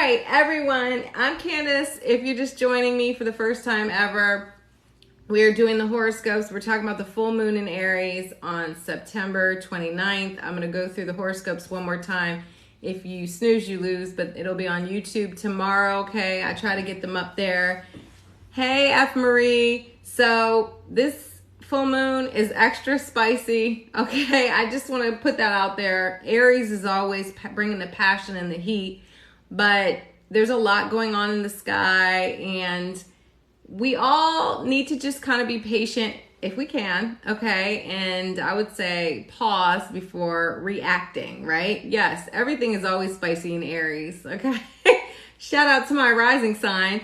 right, everyone, I'm Candace. If you're just joining me for the first time ever, we are doing the horoscopes. We're talking about the full moon in Aries on September 29th. I'm going to go through the horoscopes one more time. If you snooze, you lose, but it'll be on YouTube tomorrow, okay? I try to get them up there. Hey, F. Marie. So this full moon is extra spicy, okay? I just want to put that out there. Aries is always bringing the passion and the heat, but there's a lot going on in the sky, and we all need to just kind of be patient if we can, okay? And I would say pause before reacting, right? Yes, everything is always spicy in Aries, okay? Shout out to my rising sign.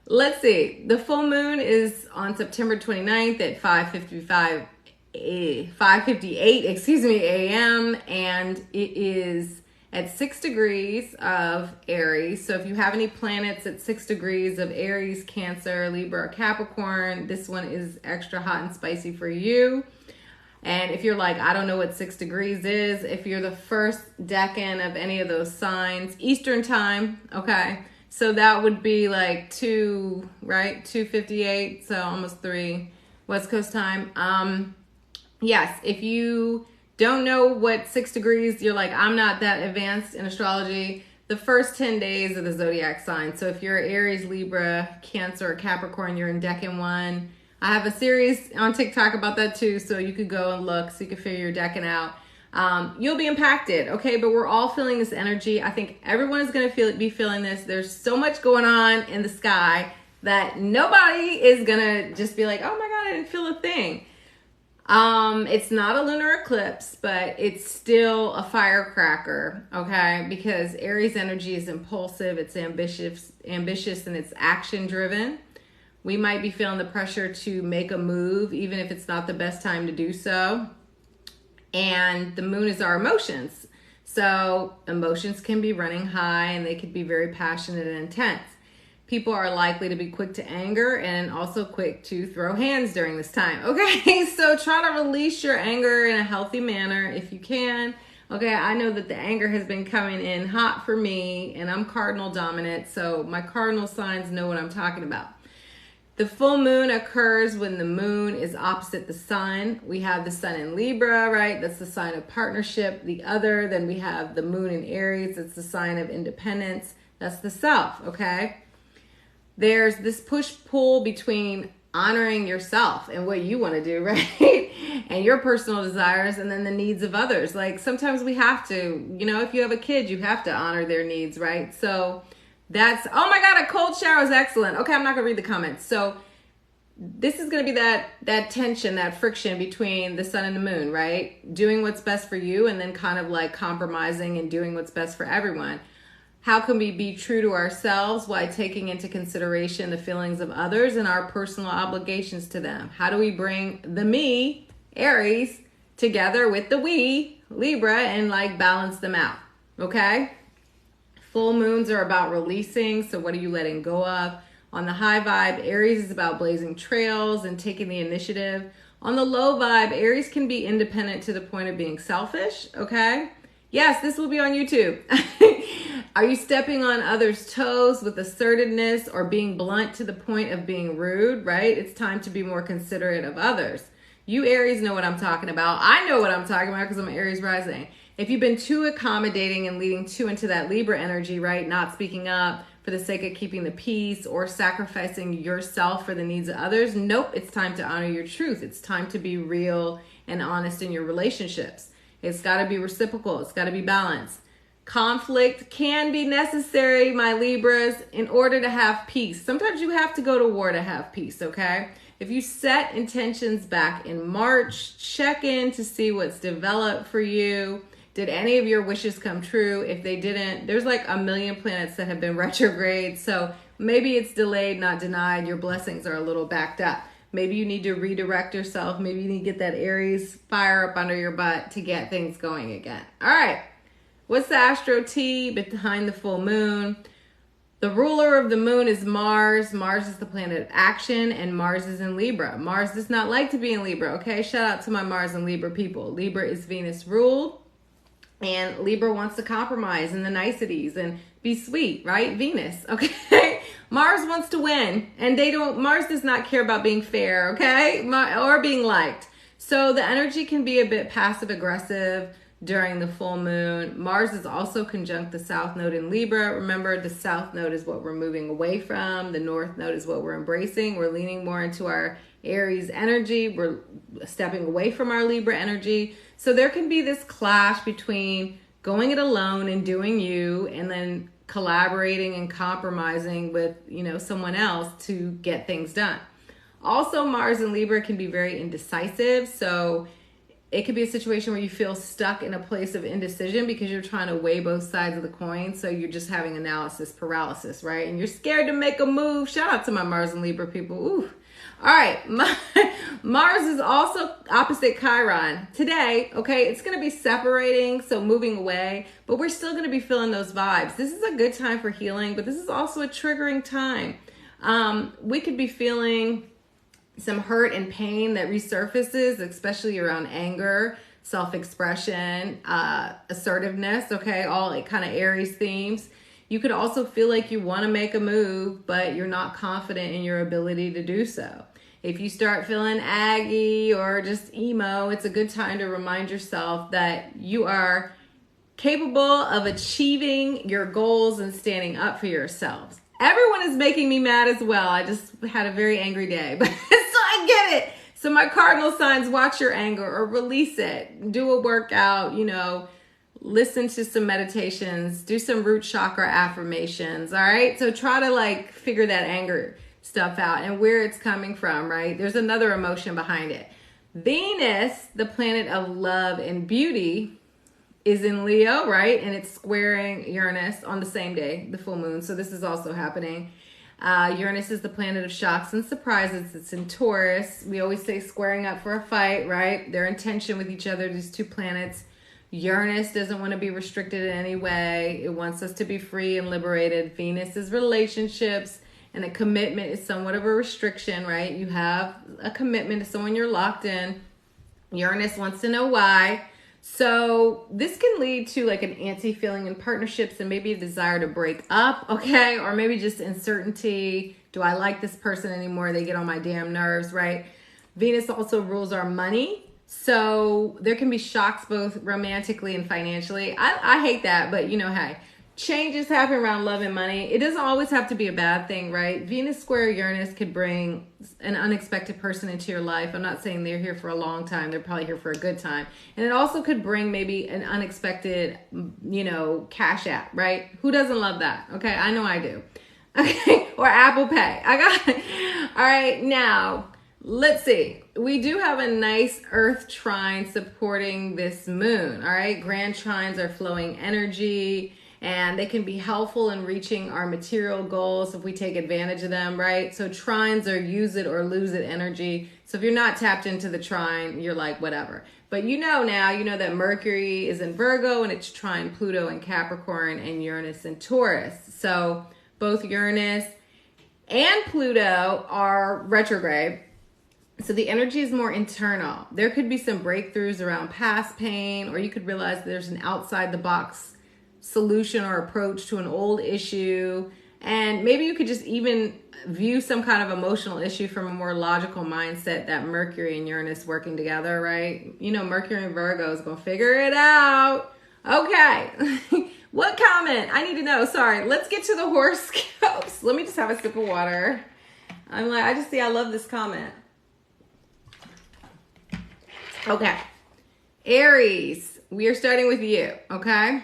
Let's see. The full moon is on September 29th at 5:58 a.m. and it is at 6 degrees of Aries. So if you have any planets at 6 degrees of Aries, Cancer, Libra, or Capricorn, this one is extra hot and spicy for you. And if you're like, I don't know what 6 degrees is, if you're the first decan of any of those signs, Eastern time, okay? So that would be like 2, right? 2:58, so almost 3 West Coast time. Yes, if you don't know what 6 degrees, you're like, I'm not that advanced in astrology, the first 10 days of the Zodiac sign. So if you're Aries, Libra, Cancer, or Capricorn, you're in Decan 1. I have a series on TikTok about that too, so you could go and look so you can figure your Decan out. You'll be impacted, okay? But we're all feeling this energy. I think everyone is going to be feeling this. There's so much going on in the sky that nobody is going to just be like, oh my God, I didn't feel a thing. It's not a lunar eclipse, but it's still a firecracker, okay? Because Aries energy is impulsive, it's ambitious, and it's action driven. We might be feeling the pressure to make a move, even if it's not the best time to do so. And the moon is our emotions. So emotions can be running high and they could be very passionate and intense. People are likely to be quick to anger and also quick to throw hands during this time. Okay, so try to release your anger in a healthy manner if you can. Okay, I know that the anger has been coming in hot for me, and I'm Cardinal dominant, so my Cardinal signs know what I'm talking about. The full moon occurs when the moon is opposite the sun. We have the sun in Libra, right? That's the sign of partnership. Then we have the moon in Aries. It's the sign of independence. That's the self, okay? There's this push-pull between honoring yourself and what you want to do, right? And your personal desires, and then the needs of others. Like sometimes we have to, if you have a kid, you have to honor their needs, right? So that's, oh my God, a cold shower is excellent. Okay, I'm not gonna read the comments. So this is gonna be that tension, that friction between the sun and the moon, right? Doing what's best for you and then kind of like compromising and doing what's best for everyone. How can we be true to ourselves while taking into consideration the feelings of others and our personal obligations to them? How do we bring the me, Aries, together with the we, Libra, and like balance them out, okay? Full moons are about releasing, so what are you letting go of? On the high vibe, Aries is about blazing trails and taking the initiative. On the low vibe, Aries can be independent to the point of being selfish, okay? Yes, this will be on YouTube. Are you stepping on others' toes with assertiveness or being blunt to the point of being rude, right? It's time to be more considerate of others. You Aries know what I'm talking about. I know what I'm talking about because I'm Aries rising. If you've been too accommodating and leading too into that Libra energy, right? Not speaking up for the sake of keeping the peace or sacrificing yourself for the needs of others. Nope, it's time to honor your truth. It's time to be real and honest in your relationships. It's got to be reciprocal. It's got to be balanced. Conflict can be necessary, my Libras, in order to have peace. Sometimes you have to go to war to have peace, okay? If you set intentions back in March, check in to see what's developed for you. Did any of your wishes come true? If they didn't, there's like a million planets that have been retrograde. So maybe it's delayed, not denied. Your blessings are a little backed up. Maybe you need to redirect yourself. Maybe you need to get that Aries fire up under your butt to get things going again. All right. What's the astro tea behind the full moon? The ruler of the moon is Mars. Mars is the planet of action, and Mars is in Libra. Mars does not like to be in Libra, okay? Shout out to my Mars and Libra people. Libra is Venus ruled, and Libra wants to compromise and the niceties and be sweet, right? Venus, okay? Mars wants to win, and Mars does not care about being fair, okay? Or being liked. So the energy can be a bit passive aggressive during the full moon. Mars is also conjunct the South Node in Libra. Remember, the South Node is what we're moving away from. The North Node is what we're embracing. We're leaning more into our Aries energy. We're stepping away from our Libra energy. So there can be this clash between going it alone and doing you, and then collaborating and compromising with, someone else to get things done. Also, Mars in Libra can be very indecisive. So it could be a situation where you feel stuck in a place of indecision because you're trying to weigh both sides of the coin. So you're just having analysis paralysis, right? And you're scared to make a move. Shout out to my Mars and Libra people. Ooh. All right. Mars is also opposite Chiron today. Okay. It's going to be separating. So moving away, but we're still going to be feeling those vibes. This is a good time for healing, but this is also a triggering time. We could be feeling some hurt and pain that resurfaces, especially around anger, self-expression, assertiveness, okay, all kind of Aries themes. You could also feel like you want to make a move, but you're not confident in your ability to do so. If you start feeling aggy or just emo, it's a good time to remind yourself that you are capable of achieving your goals and standing up for yourselves. Everyone is making me mad as well. I just had a very angry day, but so I get it. So my cardinal signs, watch your anger or release it. Do a workout, listen to some meditations, do some root chakra affirmations. All right. So try to figure that anger stuff out and where it's coming from, right? There's another emotion behind it. Venus, the planet of love and beauty, is in Leo, right? And it's squaring Uranus on the same day, the full moon. So this is also happening. Uranus is the planet of shocks and surprises. It's in Taurus. We always say squaring up for a fight, right? They're in tension with each other, these two planets. Uranus doesn't want to be restricted in any way. It wants us to be free and liberated. Venus is relationships, and a commitment is somewhat of a restriction, right? You have a commitment to someone you're locked in. Uranus wants to know why. So this can lead to an antsy feeling in partnerships and maybe a desire to break up, okay? Or maybe just uncertainty. Do I like this person anymore? They get on my damn nerves, right? Venus also rules our money. So there can be shocks both romantically and financially. I hate that, but hey, changes happen around love and money. It doesn't always have to be a bad thing, right? Venus square Uranus could bring an unexpected person into your life. I'm not saying they're here for a long time. They're probably here for a good time. And it also could bring maybe an unexpected, cash app, right? Who doesn't love that? Okay, I know I do. Okay, or Apple Pay. I got it. All right, now, let's see. We do have a nice Earth trine supporting this moon, all right? Grand trines are flowing energy, and they can be helpful in reaching our material goals if we take advantage of them, right? So trines are use it or lose it energy. So if you're not tapped into the trine, you're like, whatever. But now, that Mercury is in Virgo and it's trine Pluto in Capricorn and Uranus in Taurus. So both Uranus and Pluto are retrograde. So the energy is more internal. There could be some breakthroughs around past pain, or you could realize there's an outside the box solution or approach to an old issue. And maybe you could just even view some kind of emotional issue from a more logical mindset, that Mercury and Uranus working together, right? Mercury and Virgo is going to figure it out. Okay. What comment? I need to know. Sorry. Let's get to the horoscopes. Let me just have a sip of water. I love this comment. Okay. Aries, we are starting with you, okay?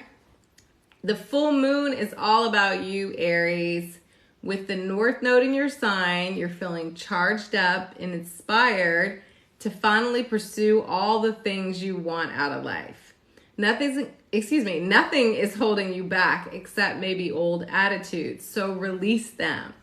The full moon is all about you, Aries. With the North Node in your sign, you're feeling charged up and inspired to finally pursue all the things you want out of life. Nothing is holding you back except maybe old attitudes. So release them.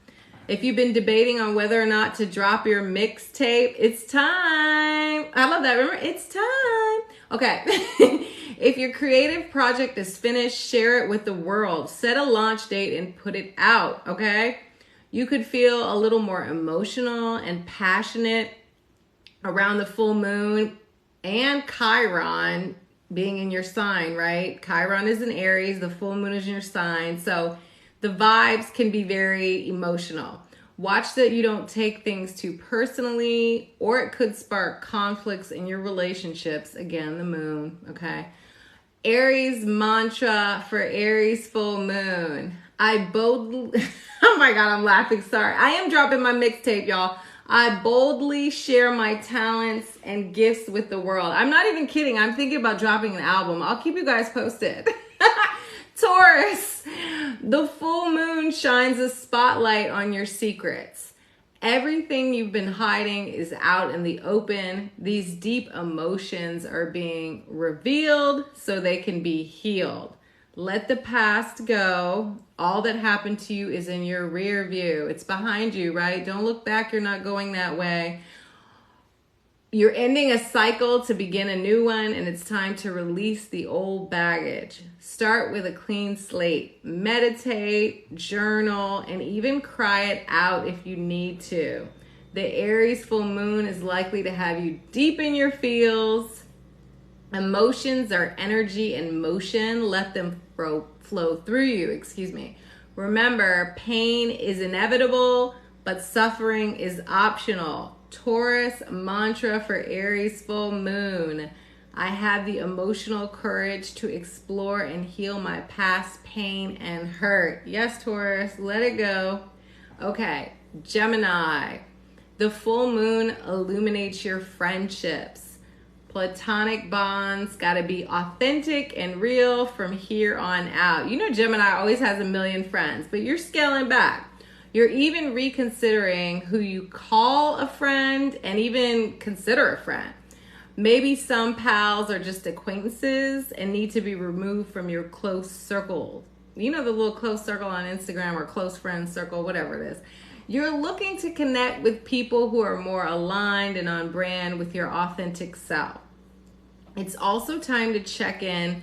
If you've been debating on whether or not to drop your mixtape, it's time. I love that. Remember, it's time. Okay. If your creative project is finished, share it with the world. Set a launch date and put it out, okay? You could feel a little more emotional and passionate around the full moon and Chiron being in your sign, right? Chiron is in Aries. The full moon is in your sign. So The vibes can be very emotional. Watch that you don't take things too personally, or it could spark conflicts in your relationships. Again, the moon, okay? Aries mantra for Aries full moon. I boldly, oh my God, I'm laughing, sorry. I am dropping my mixtape, y'all. I boldly share my talents and gifts with the world. I'm not even kidding. I'm thinking about dropping an album. I'll keep you guys posted. Taurus, the full moon shines a spotlight on your secrets. Everything you've been hiding is out in the open. These deep emotions are being revealed so they can be healed. Let the past go. All that happened to you is in your rear view. It's behind you, right? Don't look back. You're not going that way. You're ending a cycle to begin a new one, and it's time to release the old baggage. Start with a clean slate. Meditate, journal, and even cry it out if you need to. The Aries full moon is likely to have you deep in your feels. Emotions are energy and motion. Let them flow through you. Remember, pain is inevitable, but suffering is optional. Taurus mantra for Aries full moon. I have the emotional courage to explore and heal my past pain and hurt. Yes, Taurus, let it go. Okay, Gemini. The full moon illuminates your friendships. Platonic bonds got to be authentic and real from here on out. You know, Gemini always has a million friends, but you're scaling back. You're even reconsidering who you call a friend and even consider a friend. Maybe some pals are just acquaintances and need to be removed from your close circle. You know, the little close circle on Instagram or close friends circle, whatever it is. You're looking to connect with people who are more aligned and on brand with your authentic self. It's also time to check in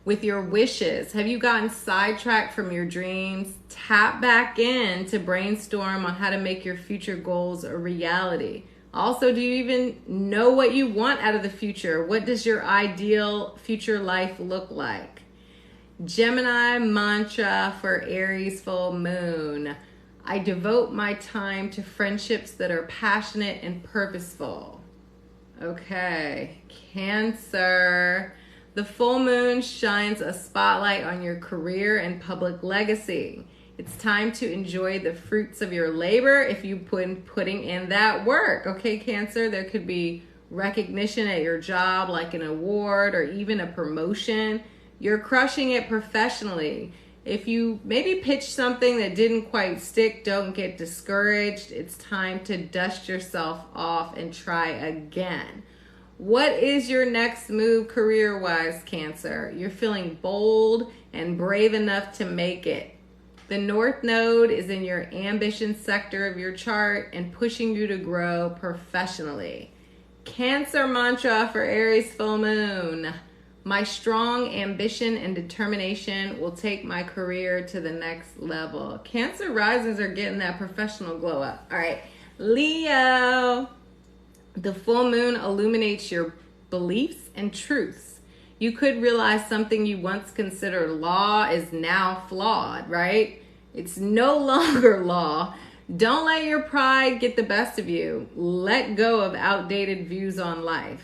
with your wishes. Have you gotten sidetracked from your dreams? Tap back in to brainstorm on how to make your future goals a reality. Also, do you even know what you want out of the future? What does your ideal future life look like? Gemini mantra for Aries full moon. I devote my time to friendships that are passionate and purposeful. Okay, Cancer. The full moon shines a spotlight on your career and public legacy. It's time to enjoy the fruits of your labor if you've been putting in that work. Okay, Cancer, there could be recognition at your job, like an award or even a promotion. You're crushing it professionally. If you maybe pitch something that didn't quite stick, don't get discouraged. It's time to dust yourself off and try again. What is your next move career-wise, Cancer? You're feeling bold and brave enough to make it. The North Node is in your ambition sector of your chart and pushing you to grow professionally. Cancer mantra for Aries full moon. My strong ambition and determination will take my career to the next level. Cancer risings are getting that professional glow up. All right, Leo. The full moon illuminates your beliefs and truths. You could realize something you once considered law is now flawed, right? It's no longer law. Don't let your pride get the best of you. Let go of outdated views on life.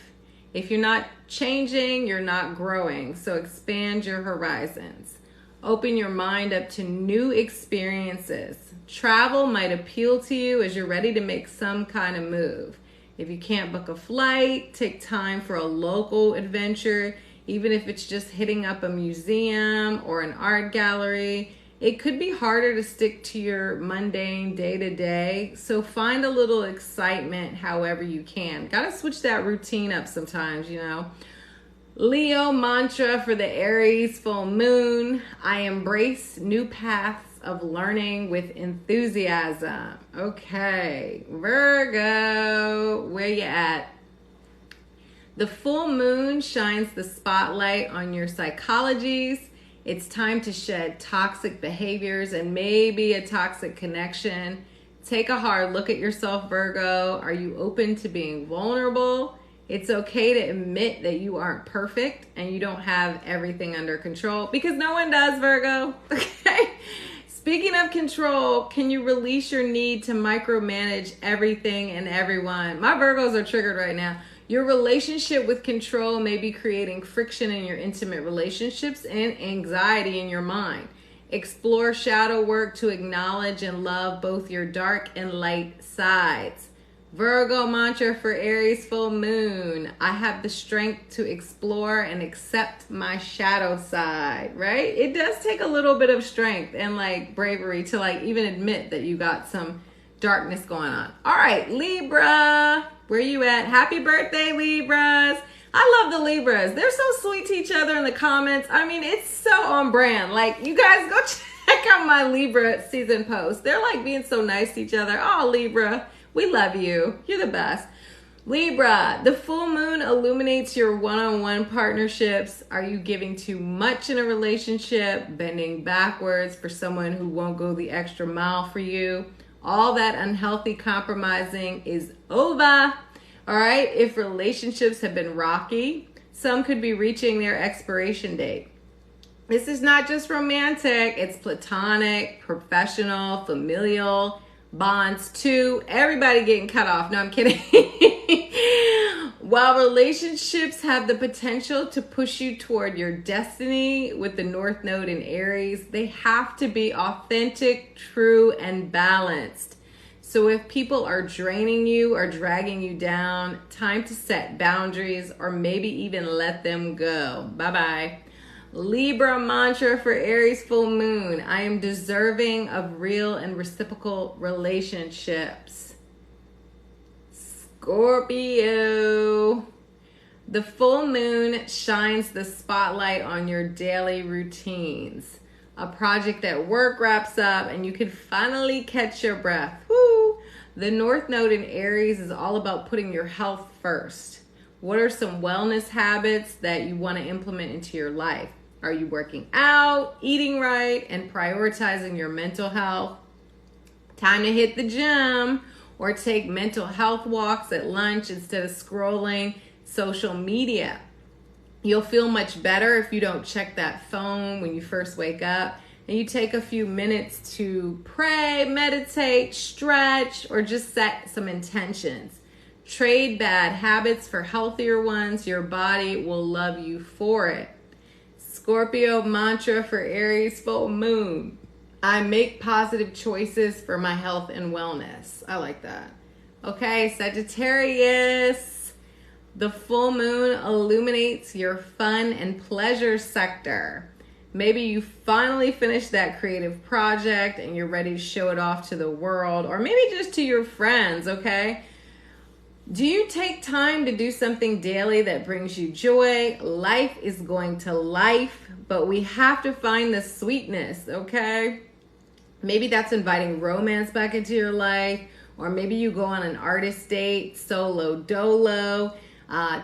If you're not changing, you're not growing. So expand your horizons. Open your mind up to new experiences. Travel might appeal to you as you're ready to make some kind of move. If you can't book a flight, take time for a local adventure, even if it's just hitting up a museum or an art gallery. It could be harder to stick to your mundane day-to-day, so find a little excitement however you can. Gotta switch that routine up sometimes, you know. Leo mantra for the Aries full moon. I embrace new paths of learning with enthusiasm. Okay, Virgo, where you at? The full moon shines the spotlight on your psychologies. It's time to shed toxic behaviors and maybe a toxic connection. Take a hard look at yourself, Virgo. Are you open to being vulnerable? It's okay to admit that you aren't perfect and you don't have everything under control, because no one does, Virgo. Okay? Speaking of control, can you release your need to micromanage everything and everyone? My Virgos are triggered right now. Your relationship with control may be creating friction in your intimate relationships and anxiety in your mind. Explore shadow work to acknowledge and love both your dark and light sides. Virgo mantra for Aries full moon. I have the strength to explore and accept my shadow side, right? It does take a little bit of strength and like bravery to like even admit that you got some darkness going on. All right, Libra, where you at? Happy birthday, Libras. I love the Libras. They're so sweet to each other in the comments. I mean, it's so on brand. Like, you guys go check out my Libra season post. They're like being so nice to each other. Oh, Libra, we love you. You're the best. Libra, the full moon illuminates your one-on-one partnerships. Are you giving too much in a relationship? Bending backwards for someone who won't go the extra mile for you? All that unhealthy compromising is over. All right, if relationships have been rocky, some could be reaching their expiration date. This is not just romantic, it's platonic, professional, familial, bonds too. Everybody getting cut off. No, I'm kidding. While relationships have the potential to push you toward your destiny with the North Node in Aries, they have to be authentic, true, and balanced. So if people are draining you or dragging you down, time to set boundaries or maybe even let them go. Bye-bye. Libra mantra for Aries full moon. I am deserving of real and reciprocal relationships. Scorpio. The full moon shines the spotlight on your daily routines. A project at work wraps up and you can finally catch your breath. Woo! The North Node in Aries is all about putting your health first. What are some wellness habits that you want to implement into your life? Are you working out, eating right, and prioritizing your mental health? Time to hit the gym or take mental health walks at lunch instead of scrolling social media. You'll feel much better if you don't check that phone when you first wake up and you take a few minutes to pray, meditate, stretch, or just set some intentions. Trade bad habits for healthier ones. Your body will love you for it. Scorpio mantra for Aries full moon. I make positive choices for my health and wellness. I like that. Okay, Sagittarius. The full moon illuminates your fun and pleasure sector. Maybe you finally finished that creative project and you're ready to show it off to the world or maybe just to your friends, okay? Do you take time to do something daily that brings you joy? Life is going to life, but we have to find the sweetness, okay? Maybe that's inviting romance back into your life, or maybe you go on an artist date, solo dolo.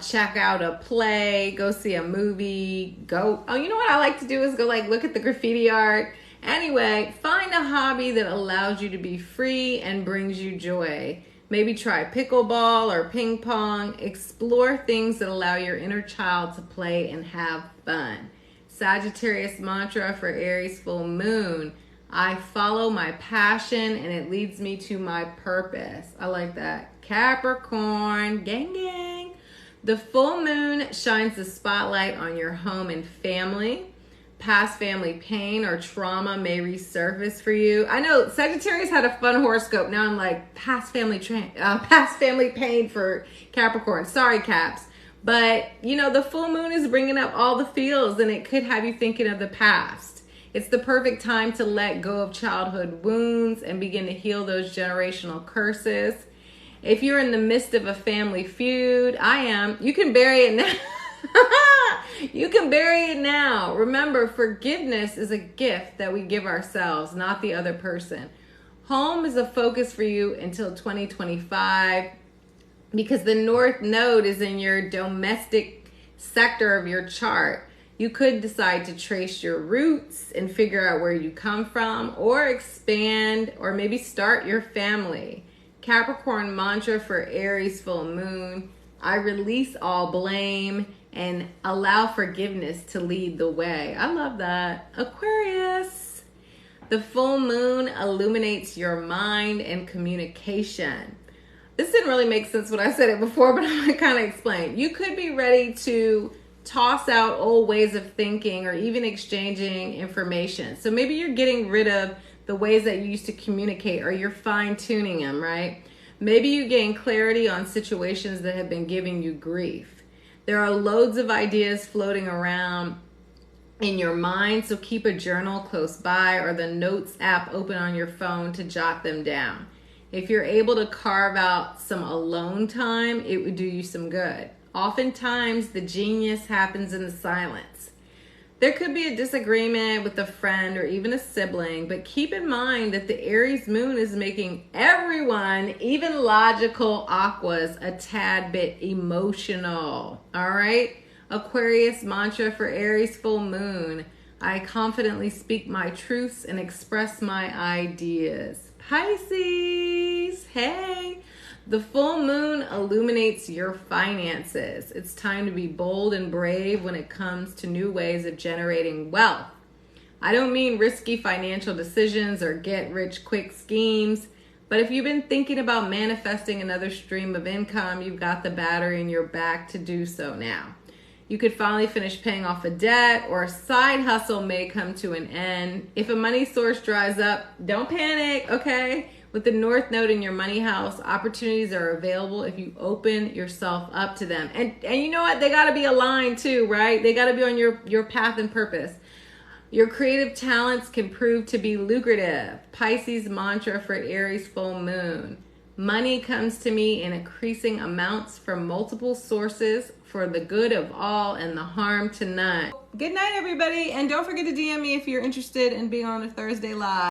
Check out a play, go see a movie, you know what I like to do is go like look at the graffiti art. Anyway, find a hobby that allows you to be free and brings you joy. Maybe try pickleball or ping pong. Explore things that allow your inner child to play and have fun. Sagittarius mantra for Aries full moon. I follow my passion and it leads me to my purpose. I like that. Capricorn, gang gang. The full moon shines the spotlight on your home and family. Past family pain or trauma may resurface for you. I know Sagittarius had a fun horoscope. Now I'm like past family pain for Capricorn. Sorry, Caps. But, you know, the full moon is bringing up all the feels and it could have you thinking of the past. It's the perfect time to let go of childhood wounds and begin to heal those generational curses. If you're in the midst of a family feud, you can bury it now. You can bury it now. Remember, forgiveness is a gift that we give ourselves, not the other person. Home is a focus for you until 2025 because the North Node is in your domestic sector of your chart. You could decide to trace your roots and figure out where you come from, or expand, or maybe start your family. Capricorn mantra for Aries full moon. I release all blame and allow forgiveness to lead the way. I love that. Aquarius. The full moon illuminates your mind and communication. This didn't really make sense when I said it before, but I'm going to kind of explain. You could be ready to toss out old ways of thinking or even exchanging information. So maybe you're getting rid of the ways that you used to communicate, or you're fine-tuning them, right? Maybe you gain clarity on situations that have been giving you grief. There are loads of ideas floating around in your mind, so keep a journal close by or the notes app open on your phone to jot them down. If you're able to carve out some alone time, it would do you some good. Oftentimes, the genius happens in the silence. There could be a disagreement with a friend or even a sibling, but keep in mind that the Aries moon is making everyone, even logical aquas, a tad bit emotional. All right? Aquarius mantra for Aries full moon: I confidently speak my truths and express my ideas. Pisces, hey! The full moon illuminates your finances. It's time to be bold and brave when it comes to new ways of generating wealth. I don't mean risky financial decisions or get-rich-quick schemes, but if you've been thinking about manifesting another stream of income, you've got the battery in your back to do so now. You could finally finish paying off a debt, or a side hustle may come to an end. If a money source dries up, don't panic, okay? With the North Node in your money house, opportunities are available if you open yourself up to them. And you know what? They got to be aligned too, right? They got to be on your path and purpose. Your creative talents can prove to be lucrative. Pisces mantra for Aries full moon: money comes to me in increasing amounts from multiple sources for the good of all and the harm to none. Good night, everybody. And don't forget to DM me if you're interested in being on a Thursday Live.